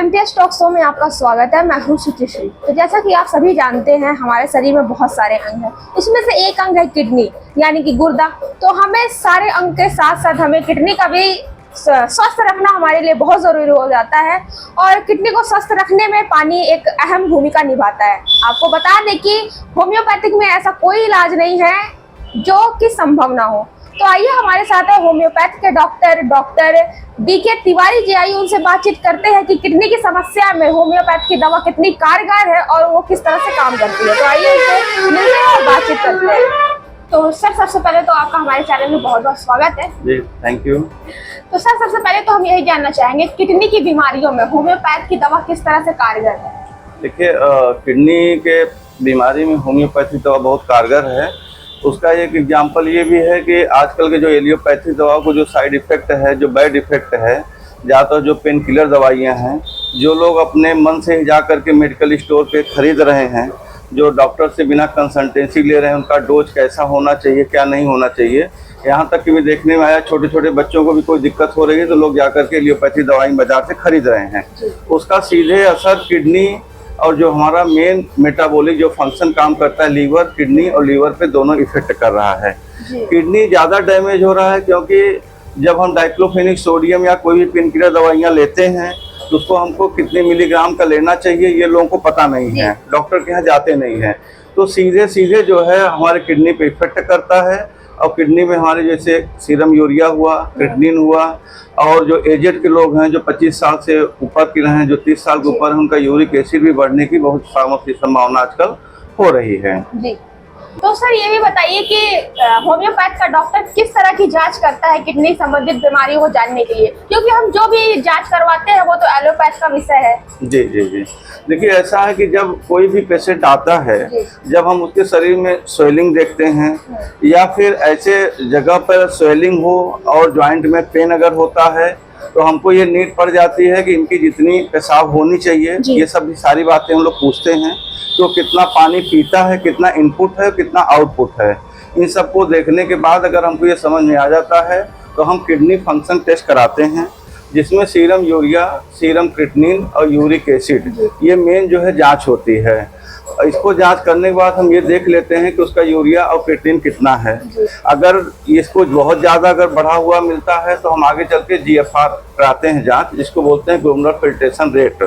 MTS talk show में आपका स्वागत है। मैं हूँ सुचिश्री। तो जैसा कि आप सभी जानते हैं, हमारे शरीर में बहुत सारे अंग हैं। उसमें से एक अंग है किडनी, यानी कि गुर्दा। तो हमें सारे अंग के साथ साथ हमें किडनी का भी स्वस्थ रखना हमारे लिए बहुत ज़रूरी हो जाता है। और किडनी को स्वस्थ रखने में पानी एक अहम भूमिका निभाता है। आपको बता दें कि होम्योपैथिक में ऐसा कोई इलाज नहीं है जो कि संभव ना हो। तो आइए हमारे साथ है होम्योपैथ के डॉक्टर बीके तिवारी जी। आइए उनसे बातचीत करते हैं कि किडनी की समस्या में होम्योपैथ की दवा कितनी कारगर है और वो किस तरह से काम करती है। तो आइए उनसे मिलते हैं और बातचीत करते हैं। तो सर, सबसे पहले तो आपका हमारे चैनल में बहुत बहुत स्वागत है जी। Thank you. तो सर, सबसे पहले तो हम यही जानना चाहेंगे, किडनी की बीमारियों में होम्योपैथ की दवा किस तरह से कारगर है। देखिए, किडनी के बीमारी में होम्योपैथी दवा बहुत कारगर है। उसका एक एग्जांपल ये भी है कि आजकल के जो एलियोपैथी दवाओं को जो साइड इफ़ेक्ट है, जो बैड इफ़ेक्ट है, ज़्यादातर जो पेन किलर दवाइयाँ हैं, जो लोग अपने मन से ही जा करके मेडिकल स्टोर पे ख़रीद रहे हैं, जो डॉक्टर से बिना कंसल्टेंसी ले रहे हैं, उनका डोज कैसा होना चाहिए, क्या नहीं होना चाहिए, यहाँ तक कि भी देखने में आया छोटे छोटे बच्चों को भी कोई दिक्कत हो रही है तो लोग जा करके एलियोपैथी दवाई बाजार से खरीद रहे हैं। उसका सीधे असर किडनी और जो हमारा मेन मेटाबॉलिक जो फंक्शन काम करता है, लीवर, किडनी और लीवर पे दोनों इफेक्ट कर रहा है। किडनी ज़्यादा डैमेज हो रहा है क्योंकि जब हम डाइक्लोफेनिक सोडियम या कोई भी पेन किलर दवाइयाँ लेते हैं तो उसको हमको कितने मिलीग्राम का लेना चाहिए ये लोगों को पता नहीं है, डॉक्टर के यहाँ जाते नहीं हैं। तो सीधे सीधे जो है हमारे किडनी पे इफेक्ट करता है। और किडनी में हमारे जैसे सीरम यूरिया हुआ, क्रिएटिनिन हुआ, और जो एजेड के लोग हैं, जो 25 साल से ऊपर के हैं, जो 30 साल के ऊपर हैं, उनका यूरिक एसिड भी बढ़ने की बहुत संभावना आजकल हो रही है। जी। तो सर, ये भी बताइए कि होम्योपैथ का डॉक्टर किस तरह की जांच करता है किडनी संबंधित बीमारियों को जानने के लिए, क्योंकि हम जो भी जांच करवाते हैं वो तो एलोपैथ का विषय है। जी जी जी। देखिए, ऐसा है कि जब कोई भी पेशेंट आता है, जब हम उसके शरीर में स्वेलिंग देखते हैं या फिर ऐसे जगह पर स्वेलिंग हो और जॉइंट में पेन अगर होता है तो हमको ये नीड पड़ जाती है कि इनकी जितनी पेशाब होनी चाहिए, ये सब सारी बातें हम लोग पूछते हैं। तो कितना पानी पीता है, कितना इनपुट है, कितना आउटपुट है, इन सबको देखने के बाद अगर हमको ये समझ में आ जाता है तो हम किडनी फंक्शन टेस्ट कराते हैं, जिसमें सीरम यूरिया, सीरम क्रिएटिनिन और यूरिक एसिड, ये मेन जो है जांच होती है। इसको जांच करने के बाद हम ये देख लेते हैं कि उसका यूरिया और क्रिएटिनिन कितना है। अगर इसको बहुत ज़्यादा अगर बढ़ा हुआ मिलता है तो हम आगे चल के GFR कराते हैं जांच, जिसको बोलते हैं ग्लोमेरुलर फिल्ट्रेशन रेट।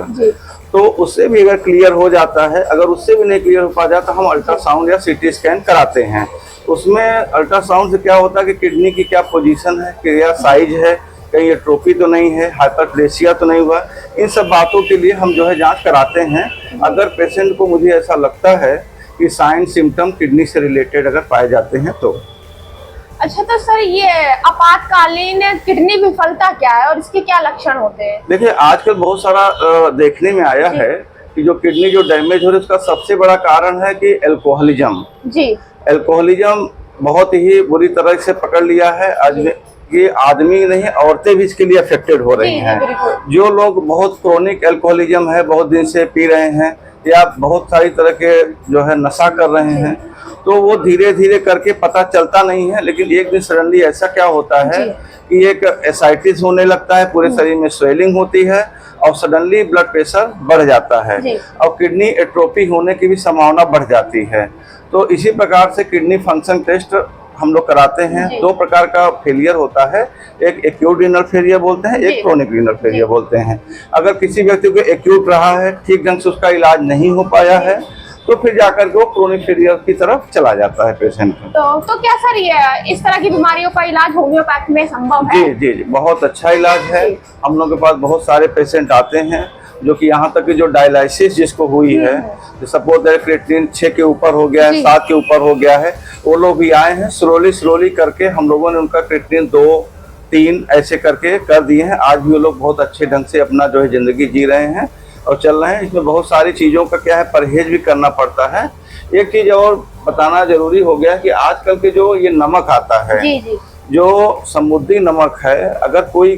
तो उससे भी अगर क्लियर हो जाता है, अगर उससे भी नहीं क्लियर हो पा जाता तो हम अल्ट्रासाउंड या CT स्कैन कराते हैं। उसमें अल्ट्रासाउंड से क्या होता है कि किडनी की क्या पोजीशन है, क्या साइज है, कहीं एट्रोफी तो नहीं है, हाइपरप्लेसिया तो नहीं हुआ, इन सब बातों के लिए हम जो है जांच कराते हैं। अगर पेशेंट को मुझे ऐसा लगता है कि साइन सिम्टम किडनी से रिलेटेड अगर पाए जाते हैं तो। अच्छा, तो सर, ये आपातकालीन किडनी विफलता क्या है और इसके क्या लक्षण होते हैं? देखिए, आजकल बहुत सारा देखने में आया है कि जो किडनी जो डैमेज हो रही है उसका सबसे बड़ा कारण है कि अल्कोहलिज्म। जी। अल्कोहलिज्म बहुत ही बुरी तरह से पकड़ लिया है। आज ये आदमी नहीं, औरतें भी इसके लिए अफेक्टेड हो रही हैं। जो लोग बहुत क्रोनिक अल्कोहलिज्म है, बहुत दिन से पी रहे हैं या बहुत सारी तरह के जो है नशा कर रहे हैं, तो वो धीरे धीरे करके पता चलता नहीं है, लेकिन एक दिन सडनली ऐसा क्या होता है कि एक एसाइटिस होने लगता है, पूरे शरीर में स्वेलिंग होती है और सडनली ब्लड प्रेशर बढ़ जाता है और किडनी एट्रोफी होने की भी संभावना बढ़ जाती है। तो इसी प्रकार से किडनी फंक्शन टेस्ट हम लोग कराते हैं। दो प्रकार का फेलियर होता है, एक एक्यूट रीनल फेलियर बोलते हैं, एक क्रोनिक रीनल फेलियर बोलते हैं। अगर किसी व्यक्ति को एक्यूट रहा है, ठीक ढंग से उसका इलाज नहीं हो पाया है, तो फिर जाकर के वो क्रोनिक फेलियर की तरफ चला जाता है पेशेंट। तो क्या सर, ये इस तरह की बीमारियों का इलाज होम्योपैथ में संभव है? जी जी जी, बहुत अच्छा इलाज है। हम लोग के पास बहुत सारे पेशेंट आते हैं जो कि यहाँ तक कि जो डायलिसिस जिसको हुई है, सपोज दैट क्रिएटिनिन 6 के ऊपर हो गया है, 7 के ऊपर हो गया है, वो लोग भी आए हैं। स्लोली करके हम लोगों ने उनका क्रिएटिनिन 2-3 ऐसे करके कर दिए हैं। आज भी वो लोग बहुत अच्छे ढंग से अपना जो है जिंदगी जी रहे हैं और चल रहे हैं। इसमें बहुत सारी चीज़ों का क्या है, परहेज भी करना पड़ता है। एक चीज़ और बताना जरूरी हो गया कि आजकल के जो ये नमक आता है, जो समुद्री नमक है, अगर कोई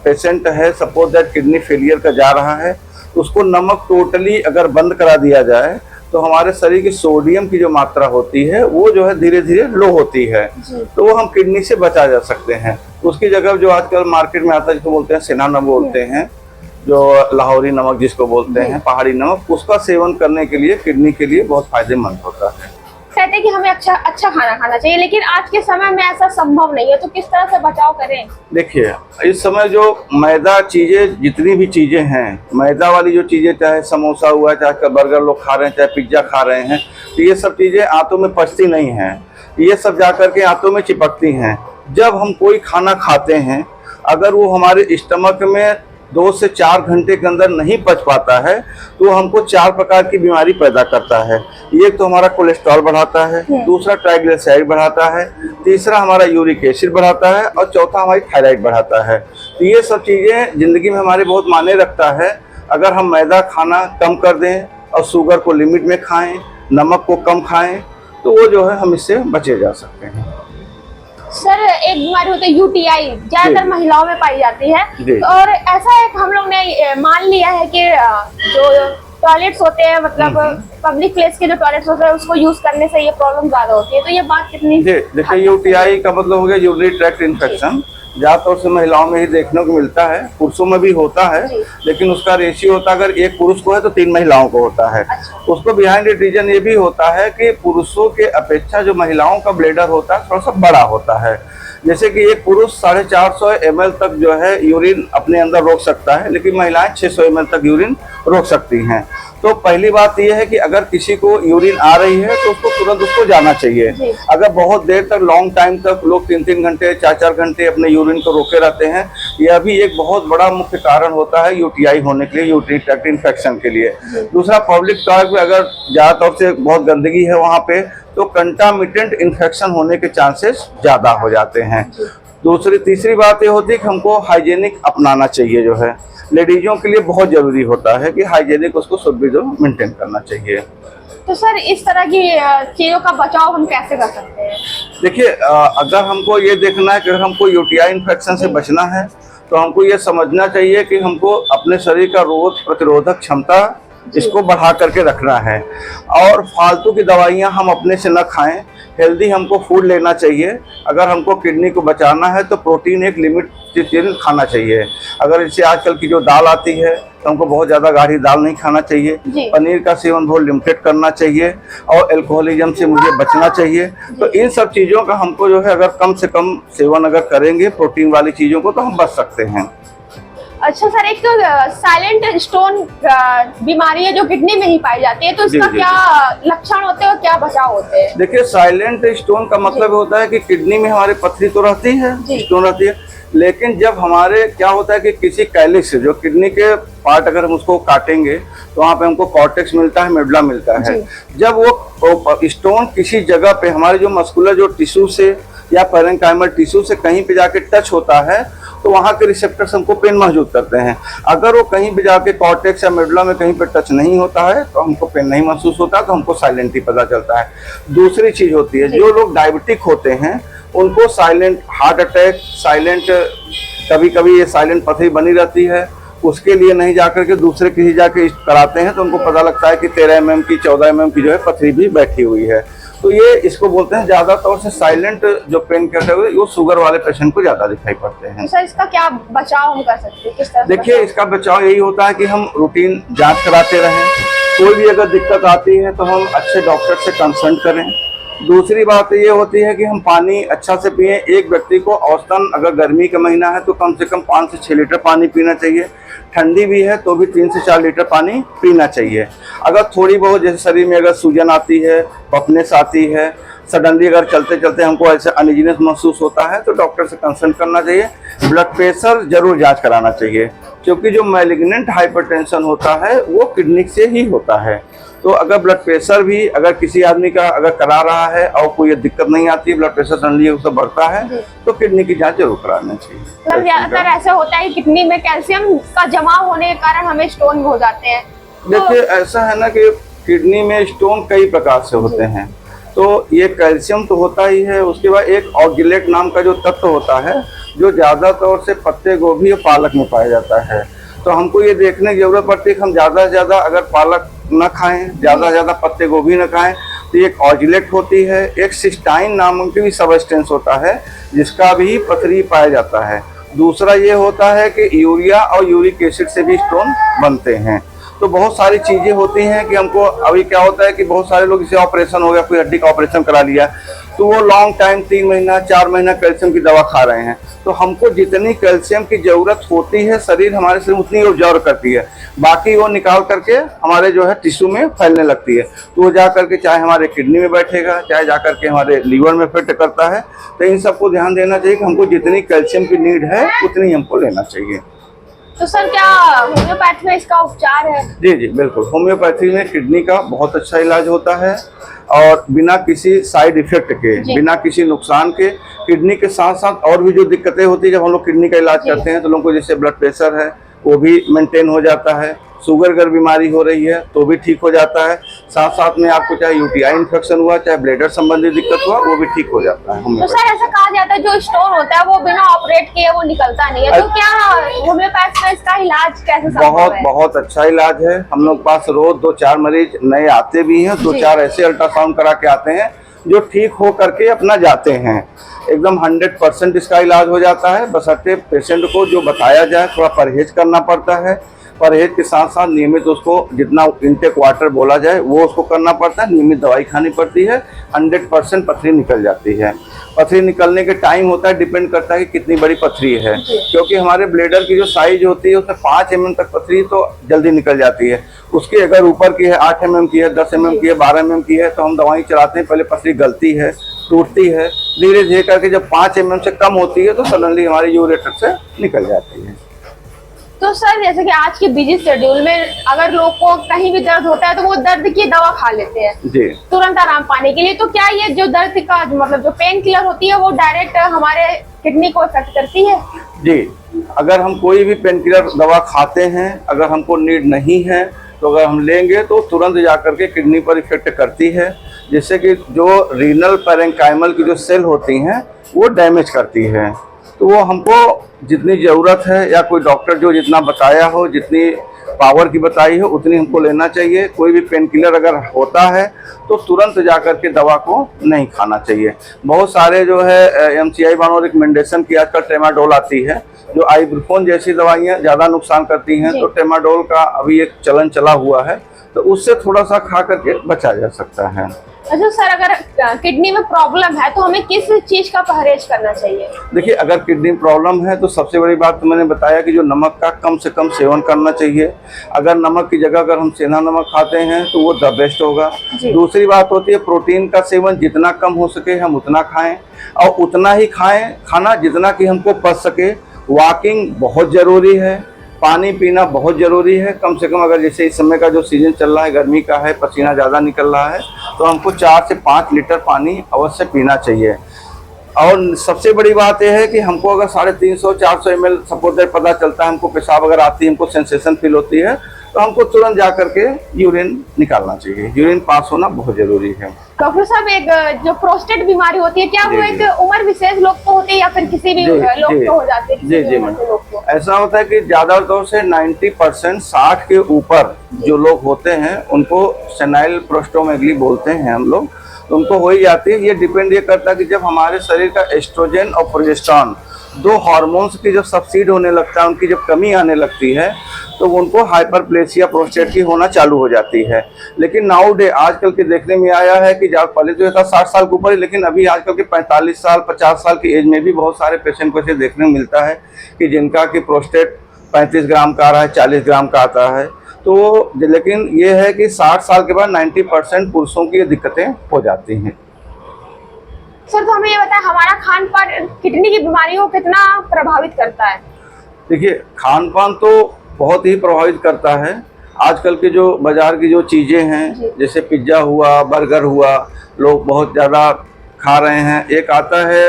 पेशेंट है सपोज दैट किडनी फेलियर का जा रहा है, उसको नमक टोटली अगर बंद करा दिया जाए तो हमारे शरीर की सोडियम की जो मात्रा होती है वो जो है धीरे धीरे लो होती है, तो वो हम किडनी से बचा जा सकते हैं। उसकी जगह जो आजकल मार्केट में आता है जिसको बोलते हैं सिनाना बोलते हैं, जो लाहौरी नमक जिसको बोलते हैं, पहाड़ी नमक, उसका सेवन करने के लिए किडनी के लिए बहुत फायदेमंद होता है। कहते हैं कि हमें अच्छा खाना खाना चाहिए, लेकिन आज के समय में ऐसा संभव नहीं है, तो किस तरह से बचाव करें? देखिए, इस समय जो मैदा चीजें, जितनी भी चीजें हैं, मैदा वाली जो चीजें, चाहे समोसा हुआ, चाहे बर्गर लोग खा रहे हैं, चाहे पिज्जा खा रहे हैं, तो ये सब चीजें आंतों में पचती नहीं हैं, ये सब जा करके आंतों में चिपकती हैं। जब हम कोई खाना खाते हैं, अगर वो हमारे स्टमक में 2 से 4 घंटे के अंदर नहीं पच पाता है, तो हमको 4 प्रकार की बीमारी पैदा करता है। एक तो हमारा कोलेस्ट्रॉल बढ़ाता है, दूसरा ट्राइग्लिसराइड बढ़ाता है, तीसरा हमारा यूरिक एसिड बढ़ाता है, और चौथा हमारी थायराइड बढ़ाता है। तो ये सब चीज़ें ज़िंदगी में हमारे बहुत मायने रखता है। अगर हम मैदा खाना कम कर दें और शुगर को लिमिट में खाएं, नमक को कम खाएं, तो वो जो है हम इससे बचे जा सकते हैं। सर, एक बीमारी होती है यूटीआई, ज्यादातर महिलाओं में पाई जाती है, और ऐसा है हम लोग ने मान लिया है कि जो टॉयलेट्स होते हैं, मतलब पब्लिक प्लेस के जो टॉयलेट्स होते हैं, उसको यूज करने से ये प्रॉब्लम ज्यादा होती है, तो ये बात कितनी? देखिए, यूटीआई का मतलब हो गया यूरिनरी ट्रैक्ट इन्फेक्शन। ज्यादातर से महिलाओं में ही देखने को मिलता है, पुरुषों में भी होता है, लेकिन उसका रेशियो होता है, अगर एक पुरुष को है तो 3 महिलाओं को होता है। उसको बिहाइंड इट रीजन ये भी होता है कि पुरुषों के अपेक्षा जो महिलाओं का ब्लेडर होता है थोड़ा सा बड़ा होता है। जैसे कि एक पुरुष 450 ml तक जो है यूरिन अपने अंदर रोक सकता है, लेकिन महिलाएं 600 ml तक यूरिन रोक सकती हैं। तो पहली बात यह है कि अगर किसी को यूरिन आ रही है तो उसको तुरंत उसको जाना चाहिए। अगर बहुत देर तक, लॉन्ग टाइम तक लोग 3-3 घंटे 4-4 घंटे अपने यूरिन को रोके रहते हैं, यह भी एक बहुत बड़ा मुख्य कारण होता है यूटीआई होने के लिए, यूरिनरी ट्रैक्ट इन्फेक्शन के लिए। दूसरा, पब्लिक टॉयलेट में अगर ज्यादातर से बहुत गंदगी है वहाँ पे, तो कंटामिनेंट इन्फेक्शन होने के चांसेस ज्यादा हो जाते हैं। तीसरी बात ये होती है कि हमको हाइजेनिक अपनाना चाहिए, जो है लेडीजों के लिए बहुत जरूरी होता है कि हाइजेनिक उसको शुद्ध जो मेंटेन करना चाहिए। तो सर, इस तरह की चीजों का बचाव हम कैसे कर सकते हैं? देखिए, अगर हमको ये देखना है कि अगर हमको यूटीआई इन्फेक्शन से बचना है, तो हमको ये समझना चाहिए कि हमको अपने शरीर का रोग प्रतिरोधक क्षमता इसको बढ़ा करके रखना है, और फालतू की दवाइयां हम अपने से न खाएं। हेल्दी हमको फूड लेना चाहिए। अगर हमको किडनी को बचाना है तो प्रोटीन एक लिमिट खाना चाहिए। अगर इससे आजकल की जो दाल आती है, तो हमको बहुत ज़्यादा गाढ़ी दाल नहीं खाना चाहिए। पनीर का सेवन बहुत लिमिटेड करना चाहिए, और एल्कोहलिज्म से मुझे बचना चाहिए। तो इन सब चीज़ों का हमको जो है अगर कम से कम सेवन अगर करेंगे प्रोटीन वाली चीज़ों को, तो हम बच सकते हैं। अच्छा सर, एक तो साइलेंट स्टोन बीमारी है जो किडनी में ही पाई जाती है, तो इसका क्या लक्षण होते हैं और क्या बचाव होते हैं? देखिए, साइलेंट स्टोन का मतलब होता है कि किडनी में हमारे पथरी तो रहती है, स्टोन रहती है, लेकिन जब हमारे क्या होता है कि किसी कैलिक्स, जो किडनी के पार्ट, अगर हम उसको काटेंगे तो वहाँ पे हमको कॉर्टेक्स मिलता है, मेडुला मिलता है। जब वो स्टोन किसी जगह पे हमारे जो मस्कुलर जो टिश्यू से या पैरेन्काइमल टिश्यू से कहीं पे जाके टच होता है, तो वहाँ के रिसेप्टर्स हमको पेन महसूस करते हैं। अगर वो कहीं पे जाके कॉर्टेक्स या मेडुला में कहीं पे टच नहीं होता है, तो हमको पेन नहीं महसूस होता, तो हमको साइलेंट ही पता चलता है। दूसरी चीज होती है, जो लोग डायबिटिक होते हैं उनको साइलेंट हार्ट अटैक, साइलेंट, कभी कभी ये साइलेंट पथरी बनी रहती है, उसके लिए नहीं जाकर के दूसरे किसी जाके कराते हैं, तो उनको पता लगता है कि 13 mm की 14 mm की जो है पथरी भी बैठी हुई है। तो ये इसको बोलते हैं, ज्यादा तौर से साइलेंट जो पेन कहते हैं वो शुगर वाले पेशेंट को ज्यादा दिखाई पड़ते हैं। सर, इसका क्या बचाव हम कर सकते हैं, किस तरह? देखिए, इसका बचाव यही होता है कि हम रूटीन जांच कराते रहें। कोई भी अगर दिक्कत आती है तो हम अच्छे डॉक्टर से कंसल्ट करें। दूसरी बात ये होती है कि हम पानी अच्छा से पिएं। एक व्यक्ति को औसतन, अगर गर्मी का महीना है तो कम से कम 5 से 6 लीटर पानी पीना चाहिए। ठंडी भी है तो भी 3 से 4 लीटर पानी पीना चाहिए। अगर थोड़ी बहुत, जैसे शरीर में अगर सूजन आती है, पफनेस आती है, सडनली अगर चलते चलते हमको ऐसे अनइजीनेस महसूस होता है, तो डॉक्टर से कंसल्ट करना चाहिए। ब्लड प्रेशर जरूर जांच कराना चाहिए, क्योंकि जो मैलिग्नेंट हाइपरटेंशन होता है वो किडनी से ही होता है। तो अगर ब्लड प्रेशर भी अगर किसी आदमी का अगर करा रहा है और कोई दिक्कत नहीं आती, ब्लड प्रेशर सडनली उससे बढ़ता है, तो किडनी की जांच जरूर कराना चाहिए। सर, ज्यादातर ऐसा होता है कि किडनी में कैल्शियम का जमाव होने के कारण हमें स्टोन हो जाते हैं। देखिए, ऐसा है ना कि किडनी में स्टोन कई प्रकार से होते हैं। तो ये कैल्शियम तो होता ही है, उसके बाद एक ऑक्जेलेट नाम का जो तत्व होता है, जो ज्यादा तौर से पत्ते गोभी और पालक में पाया जाता है। तो हमको ये देखने की जरूरत पड़ती है कि हम ज्यादा से ज्यादा अगर पालक न खाएं, ज्यादा से ज्यादा पत्ते गोभी न खाएं। तो एक ऑक्जेलेट होती है, एक सिस्टाइन नाम की भी सबस्टेंस होता है, जिसका भी पथरी पाया जाता है। दूसरा ये होता है कि यूरिया और यूरिक एसिड से भी स्टोन बनते हैं। तो बहुत सारी चीजें होती हैं कि हमको अभी क्या होता है कि बहुत सारे लोग जैसे ऑपरेशन हो गया, कोई हड्डी का ऑपरेशन करा लिया, तो वो लॉन्ग टाइम 3 महीना 4 महीना कैल्शियम की दवा खा रहे हैं। तो हमको जितनी कैल्शियम की जरूरत होती है शरीर हमारे शरीर उतनी ऑब्जर्व करती है, बाकी वो निकाल करके हमारे जो है टिश्यू में फैलने लगती है। तो वो जा करके चाहे हमारे किडनी में बैठेगा, चाहे जा करके हमारे लीवर में इफेक्ट करता है। तो इन सबको ध्यान देना चाहिए कि हमको जितनी कैल्शियम की नीड है उतनी हमको लेना चाहिए। तो सर क्या होम्योपैथी में इसका उपचार है? जी जी बिल्कुल, होम्योपैथी में किडनी का बहुत अच्छा इलाज होता है और बिना किसी साइड इफेक्ट के, बिना किसी नुकसान के। किडनी के साथ साथ और भी जो दिक्कतें होती है जब हम लोग किडनी का इलाज करते हैं, तो लोगों को जैसे ब्लड प्रेशर है वो भी मेंटेन हो जाता है, शुगर अगर बीमारी हो रही है तो भी ठीक हो जाता है। साथ साथ में आपको चाहे यूटीआई इन्फेक्शन हुआ, चाहे ब्लैडर संबंधी दिक्कत हुआ, वो भी ठीक हो जाता है। तो सर ऐसा कहा जाता है जो स्टोन होता है वो बिना ऑपरेट किए वो निकलता नहीं है, तो क्या होम्योपैथी में इसका इलाज कैसे संभव है? बहुत अच्छा इलाज है। हम लोग पास रोज 2-4 मरीज नए आते भी हैं, 2-4 ऐसे अल्ट्रासाउंड करा के आते हैं जो ठीक हो करके अपना जाते हैं। एकदम 100% इसका इलाज हो जाता है, बशर्ते पेशेंट को जो बताया जाए, थोड़ा परहेज करना पड़ता है। परहेज के साथ साथ नियमित उसको जितना इनटेक वाटर बोला जाए वो उसको करना पड़ता है, नियमित दवाई खानी पड़ती है। 100% पथरी निकल जाती है। पथरी निकलने के टाइम होता है, डिपेंड करता है कि कितनी बड़ी पथरी है, क्योंकि हमारे ब्लेडर की जो साइज होती है उसमें 5 mm तक पथरी तो जल्दी निकल जाती है। उसकी अगर ऊपर की है 8 mm की है, 10 mm की है, 12 mm की है, तो हम दवाई चलाते हैं, पहले पथरी गलती है, टूटती है, धीरे धीरे करके जब 5 mm से कम होती है तो सडनली हमारी यूरेटर से निकल जाती है। तो सर जैसे कि आज के बिजी शेड्यूल में अगर लोग को कहीं भी दर्द होता है तो वो दर्द की दवा खा लेते हैं जी, तुरंत आराम पाने के लिए, तो क्या ये जो दर्द का मतलब जो पेन किलर होती है वो डायरेक्ट हमारे किडनी को इफेक्ट करती है? जी, अगर हम कोई भी पेन किलर दवा खाते हैं, अगर हमको नीड नहीं है तो अगर हम लेंगे तो तुरंत जाकर के किडनी पर इफेक्ट करती है, जिससे कि जो रीनल पैरेंकाइमल की जो सेल होती हैं वो डैमेज करती है। तो वो हमको जितनी ज़रूरत है या कोई डॉक्टर जो जितना बताया हो, जितनी पावर की बताई हो, उतनी हमको लेना चाहिए। कोई भी पेन किलर अगर होता है तो तुरंत जाकर के दवा को नहीं खाना चाहिए। बहुत सारे जो है MCI वालों रिकमेंडेशन की आजकल ट्रेमाडोल आती है, जो आइब्रुफोन जैसी दवाइयाँ ज़्यादा नुकसान करती हैं, तो ट्रेमाडोल का अभी एक चलन चला हुआ है, तो उससे थोड़ा सा खा करके बचा जा सकता है। अच्छा सर, अगर किडनी में प्रॉब्लम है तो हमें किस चीज का परहेज करना चाहिए? देखिए, अगर किडनी प्रॉब्लम है तो सबसे बड़ी बात तो मैंने बताया कि जो नमक का कम से कम सेवन करना चाहिए। अगर नमक की जगह अगर हम सेंधा नमक खाते हैं तो वो द बेस्ट होगा। दूसरी बात होती है प्रोटीन का सेवन जितना कम हो सके हम उतना खाएं, और उतना ही खाना जितना कि हमको पच सके। वॉकिंग बहुत ज़रूरी है, पानी पीना बहुत ज़रूरी है। कम से कम अगर जैसे इस समय का जो सीजन चल रहा है, गर्मी का है, पसीना ज़्यादा निकल रहा है, तो हमको 4 से 5 लीटर पानी अवश्य पीना चाहिए। और सबसे बड़ी बात यह है कि हमको अगर 350-400 ml सपोज दैट पता चलता है, हमको पेशाब अगर आती है, हमको सेंसेशन फील होती है, तो हमको तुरंत जा करके यूरिन निकालना चाहिए। यूरिन पास होना बहुत जरूरी है। डॉक्टर साहब, एक जो प्रोस्टेट बीमारी होती है, क्या वो एक उम्र विशेष लोग को होती है या फिर किसी भी लोग को हो जाती है? जी मैम, ऐसा होता है कि ज्यादा तौर से 90% 60 के ऊपर जो लोग होते हैं उनको सेनाइल प्रोस्टोमेगली बोलते हैं हम लोग, तो उनको हो ही जाती है। ये डिपेंड ये करता है कि जब हमारे शरीर का एस्ट्रोजन और प्रोजेस्टेरोन दो हार्मोन्स की जब सब्सिड होने लगता है, उनकी जब कमी आने लगती है, तो उनको हाइपरप्लेसिया प्रोस्टेट की होना चालू हो जाती है। लेकिन नाउ डे आजकल के देखने में आया है कि जब पहले तो था 60 साल के ऊपर, लेकिन अभी आजकल के 45 साल 50 साल की एज में भी बहुत सारे पेशेंट को ऐसे देखने में मिलता है कि जिनका कि प्रोस्टेट 35 ग्राम का आ रहा है, 40 ग्राम का आता है। तो लेकिन ये है कि 60 साल के बाद 90% पुरुषों की ये दिक्कतें हो जाती हैं। सर, तो हमें ये बताएं, हमारा खान पान किडनी की बीमारियों को कितना प्रभावित करता है? देखिए, खान पान तो बहुत ही प्रभावित करता है। आजकल के जो बाजार की जो चीज़ें हैं, जैसे पिज्ज़ा हुआ, बर्गर हुआ, लोग बहुत ज़्यादा खा रहे हैं। एक आता है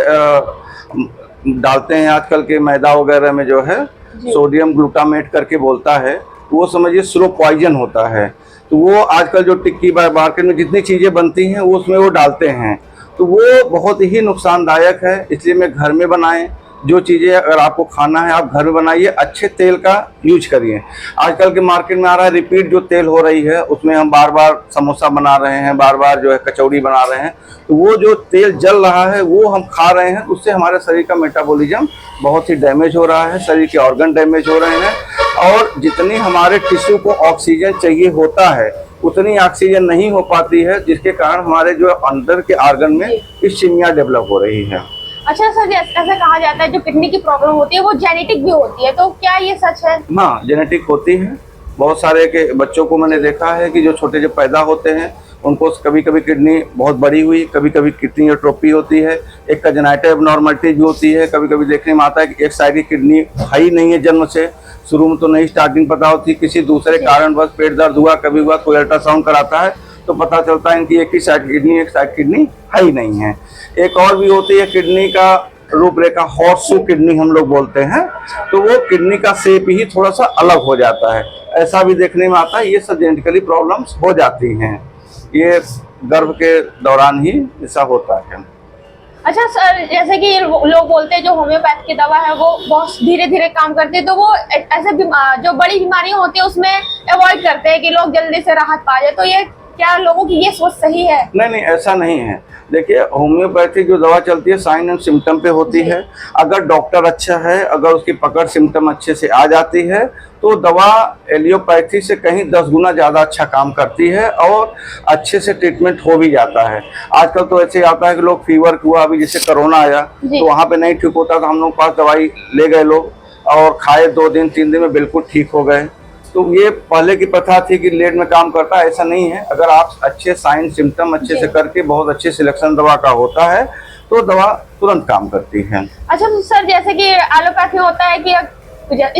डालते हैं आजकल के मैदा वगैरह में जो है सोडियम ग्लूटामेट करके बोलता है, वो समझिए स्लो पॉइजन होता है। तो वो आजकल जो टिक्की मार्केट में जितनी चीज़ें बनती हैं वो उसमें वो डालते हैं, तो वो बहुत ही नुकसानदायक है। इसलिए मैं घर में बनाएं, जो चीज़ें अगर आपको खाना है आप घर में बनाइए, अच्छे तेल का यूज करिए। आजकल के मार्केट में आ रहा है रिपीट जो तेल हो रही है, उसमें हम बार बार समोसा बना रहे हैं, बार बार जो है कचौड़ी बना रहे हैं, तो वो जो तेल जल रहा है वो हम खा रहे हैं, उससे हमारे शरीर का मेटाबॉलिज्म बहुत ही डैमेज हो रहा है, शरीर के ऑर्गन डैमेज हो रहे हैं, और जितनी हमारे टिश्यू को ऑक्सीजन चाहिए होता है उतनी ऑक्सीजन नहीं हो पाती है, जिसके कारण हमारे जो अंदर के ऑर्गन में इस्कीमिया डेवलप हो रही है। अच्छा सर, ऐसा कहा जाता है जो किडनी की प्रॉब्लम होती है वो जेनेटिक भी होती है, तो क्या ये सच है? हाँ, जेनेटिक होती है। बहुत सारे के बच्चों को मैंने देखा है कि जो छोटे जब पैदा होते हैं उनको कभी कभी किडनी बहुत बड़ी हुई, कभी कभी किडनी एट्रोफी होती है, एक कंजेनाइटल एबनॉर्मलिटी भी होती है। कभी कभी देखने में आता है कि एक साइड की किडनी है ही नहीं है जन्म से, शुरू में तो नहीं स्टार्टिंग पता होती, किसी दूसरे कारण बस पेट दर्द हुआ, कभी हुआ, कोई अल्ट्रासाउंड कराता है तो पता चलता है इनकी एक ही साइड किडनी, एक साइड किडनी है ही नहीं है। एक और भी होती है किडनी का रूपरेखा, हॉर्सशू किडनी हम लोग बोलते हैं, तो वो किडनी का शेप ही थोड़ा सा अलग हो जाता है, ऐसा भी देखने में आता है। ये सब जेनेटिकली प्रॉब्लम्स हो जाती हैं, ये गर्भ के दौरान ही ऐसा होता है। अच्छा सर, जैसे कि लोग बोलते हैं जो होम्योपैथ की दवा है वो बहुत धीरे धीरे काम करती है, तो वो ऐसे जो बड़ी बीमारियां होती है उसमें अवॉइड करते हैं कि लोग जल्दी से राहत पा जाए, तो ये क्या लोगों की ये सोच सही है? नहीं, ऐसा नहीं है। देखिए, होम्योपैथी जो दवा चलती है साइन एंड सिम्टम पे होती है। अगर डॉक्टर अच्छा है, अगर उसकी पकड़ सिम्टम अच्छे से आ जाती है तो दवा एलियोपैथी से कहीं 10 गुना ज़्यादा अच्छा काम करती है और अच्छे से ट्रीटमेंट हो भी जाता है। आजकल तो ऐसे आता है कि लोग फीवर हुआ, अभी जैसे कोरोना आया तो वहाँ पे नहीं ठीक होता, तो हम लोग पास दवाई ले गए लोग और खाए, 2 दिन 3 दिन में बिल्कुल ठीक हो गए। तो ये पहले की प्रथा थी कि लेट में काम करता है, ऐसा नहीं है। अगर आप अच्छे साइन सिम्टम अच्छे से करके बहुत अच्छे सिलेक्शन दवा का होता है तो दवा तुरंत काम करती है। अच्छा तो सर, जैसे कि एलोपैथी में होता है कि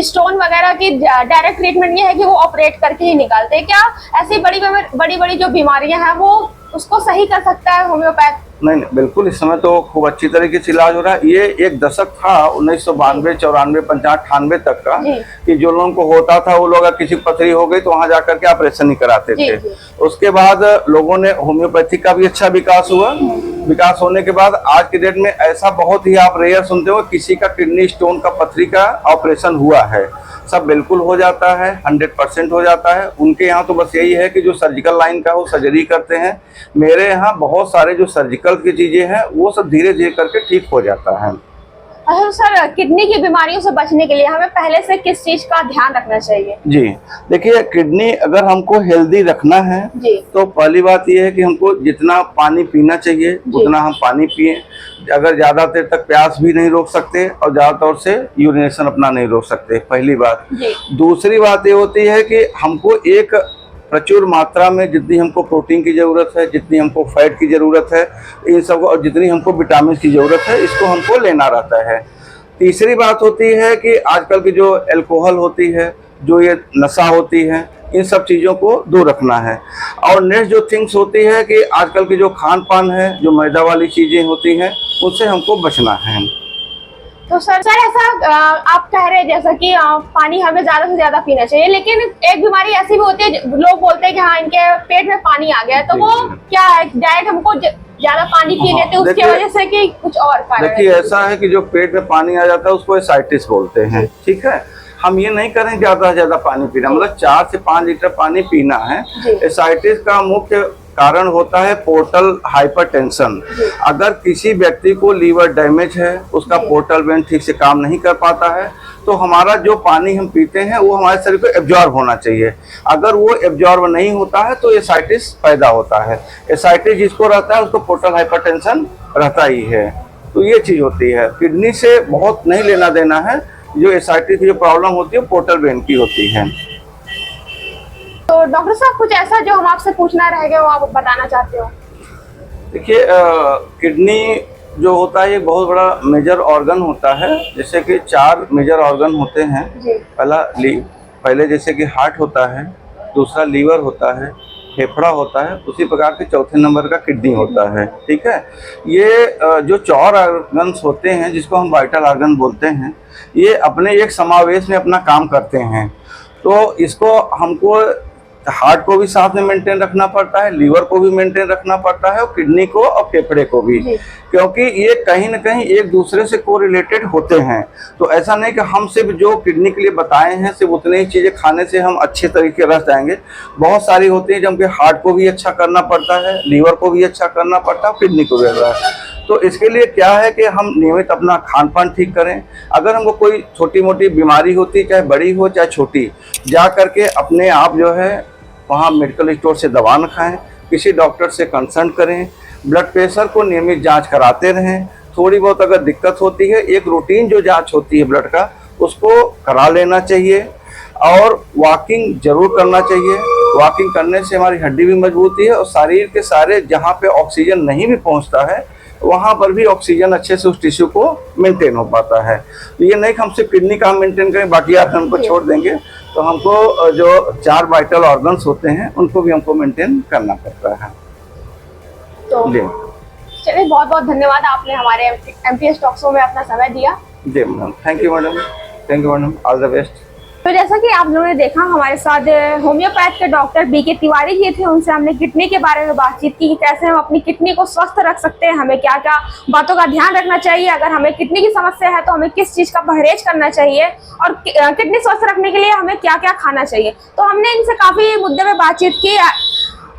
स्टोन वगैरह की डायरेक्ट ट्रीटमेंट ये है कि वो ऑपरेट करके ही निकालते हैं, क्या ऐसी बड़ी बड़ी जो बीमारियां हैं वो उसको सही कर सकता है होम्योपैथ? नहीं, बिल्कुल, इस समय तो खूब अच्छी तरीके से इलाज हो रहा है। ये एक दशक था 1992, 94, 95, 98 तक का, कि जो लोगों को होता था वो लोग किसी पथरी हो गई तो वहां जाकर के ऑपरेशन ही कराते थे। उसके बाद लोगों ने होम्योपैथी का भी अच्छा विकास हुआ। विकास होने के बाद आज के डेट में ऐसा बहुत ही आप रेयर सुनते हो किसी का किडनी स्टोन का पथरी का ऑपरेशन हुआ है। सब बिल्कुल हो जाता है, 100% हो जाता है। उनके यहाँ तो बस यही है कि जो सर्जिकल लाइन का वो सर्जरी करते हैं। मेरे यहाँ बहुत सारे जो सर्जिकल की चीजें हैं वो सब धीरे धीरे करके ठीक हो जाता है। अच्छा सर, किडनी की बीमारियों से बचने के लिए हमें पहले से किस चीज का ध्यान रखना चाहिए? जी देखिए, किडनी अगर हमको हेल्दी रखना है तो पहली बात यह है कि हमको जितना पानी पीना चाहिए उतना हम पानी पिए। अगर ज़्यादा देर तक प्यास भी नहीं रोक सकते और ज़्यादा तौर से यूरिनेशन अपना नहीं रोक सकते, पहली बात। दूसरी बात ये होती है कि हमको एक प्रचुर मात्रा में जितनी हमको प्रोटीन की ज़रूरत है, जितनी हमको फैट की ज़रूरत है, इन सब, और जितनी हमको विटामिन की ज़रूरत है, इसको हमको लेना रहता है। तीसरी बात होती है कि आजकल की जो अल्कोहल होती है, जो ये नशा होती है, इन सब चीज़ों को दूर रखना है। और नेक्स्ट जो थिंग्स होती है कि आजकल की जो खान पान है, जो मैदा वाली चीज़ें होती हैं, उससे हमको बचना है। तो सर ऐसा आप कह रहे हैं जैसा कि पानी हमें ज्यादा से ज्यादा पीना चाहिए, लेकिन एक बीमारी ऐसी भी होती है, लोग बोलते हैं कि हाँ इनके पेट में पानी आ गया है, तो वो क्या है? डायरेक्ट हमको ज्यादा पानी पी लेते हैं उसकी वजह से कि कुछ और कारण? देखिए, ऐसा है कि जो पेट में पानी आ जाता है उसको एसाइटिस बोलते हैं, ठीक है। हम ये नहीं करें ज्यादा से ज्यादा पानी पीना, मतलब 4 से 5 लीटर पानी पीना है। एसाइटिस का मुख्य कारण होता है पोर्टल हाइपरटेंशन। अगर किसी व्यक्ति को लीवर डैमेज है, उसका पोर्टल वेन ठीक से काम नहीं कर पाता है, तो हमारा जो पानी हम पीते हैं वो हमारे शरीर को एब्जॉर्ब होना चाहिए। अगर वो एब्जॉर्ब नहीं होता है तो एसाइटिस पैदा होता है। एसाइटिस जिसको रहता है उसको पोर्टल हाइपरटेंशन रहता ही है। तो ये चीज़ होती है, किडनी से बहुत नहीं लेना देना है। जो एसाइटिस की जो प्रॉब्लम होती है पोर्टल वेन की होती है। तो डॉक्टर साहब, कुछ ऐसा जो हम आपसे पूछना रह गया वो आप बताना चाहते हो? देखिए, किडनी जो होता है ये बहुत बड़ा मेजर ऑर्गन होता है। जैसे कि 4 मेजर ऑर्गन होते हैं। पहले जैसे कि हार्ट होता है, दूसरा लीवर होता है, फेफड़ा होता है, उसी प्रकार के चौथे नंबर का किडनी होता है, ठीक है। ये जो 4 ऑर्गन्स होते हैं जिसको हम वाइटल ऑर्गन बोलते हैं, ये अपने एक समावेश में अपना काम करते हैं। तो इसको हमको हार्ट को भी साथ में मेंटेन रखना पड़ता है, लीवर को भी मेंटेन रखना पड़ता है, और किडनी को और फेफड़े को भी, क्योंकि ये कहीं ना कहीं एक दूसरे से कोरिलेटेड होते हैं। तो ऐसा नहीं कि हम सिर्फ जो किडनी के लिए बताए हैं सिर्फ उतनी ही चीज़ें खाने से हम अच्छे तरीके रह जाएंगे। बहुत सारी होती है, जब कि हार्ट को भी अच्छा करना पड़ता है, लीवर को भी अच्छा करना पड़ता है, किडनी को भी रहता है। तो इसके लिए क्या है कि हम नियमित अपना खान पान ठीक करें। अगर हमको कोई छोटी मोटी बीमारी होती है, चाहे बड़ी हो चाहे छोटी, जा करके अपने आप जो है वहाँ मेडिकल स्टोर से दवा न खाएं, किसी डॉक्टर से कंसल्ट करें, ब्लड प्रेशर को नियमित जांच कराते रहें। थोड़ी बहुत अगर दिक्कत होती है, एक रूटीन जो जांच होती है ब्लड का उसको करा लेना चाहिए, और वॉकिंग जरूर करना चाहिए। वॉकिंग करने से हमारी हड्डी भी मजबूती है, और शरीर के सारे जहाँ पे ऑक्सीजन नहीं भी पहुँचता है वहाँ पर भी ऑक्सीजन अच्छे से उस टिश्यू को मेंटेन हो पाता है। तो ये नहीं कि हम सिर्फ किडनी का मेंटेन करें बाकी आप हमको छोड़ देंगे, तो हमको जो 4 वाइटल ऑर्गन्स होते हैं उनको भी हमको मेंटेन करना पड़ता है। तो चलिए, बहुत बहुत धन्यवाद, आपने हमारे एमपीएस टॉक शो में अपना समय दिया। जी madam, thank you madam, thank you madam, all the best. तो जैसा कि आप लोगों ने देखा, हमारे साथ होम्योपैथ के डॉक्टर बीके तिवारी जी थे। उनसे हमने किडनी के बारे में बातचीत की कि कैसे हम अपनी किडनी को स्वस्थ रख सकते हैं, हमें क्या क्या बातों का ध्यान रखना चाहिए, अगर हमें किडनी की समस्या है तो हमें किस चीज़ का परहेज करना चाहिए, और किडनी स्वस्थ रखने के लिए हमें क्या क्या खाना चाहिए। तो हमने इनसे काफ़ी मुद्दे में बातचीत की,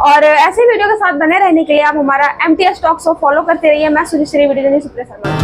और ऐसे वीडियो के साथ बने रहने के लिए आप हमारा एमटीएस टॉक शो फॉलो करते रहिए। मैं सुश्री वीडियो सुप्रिया शर्मा।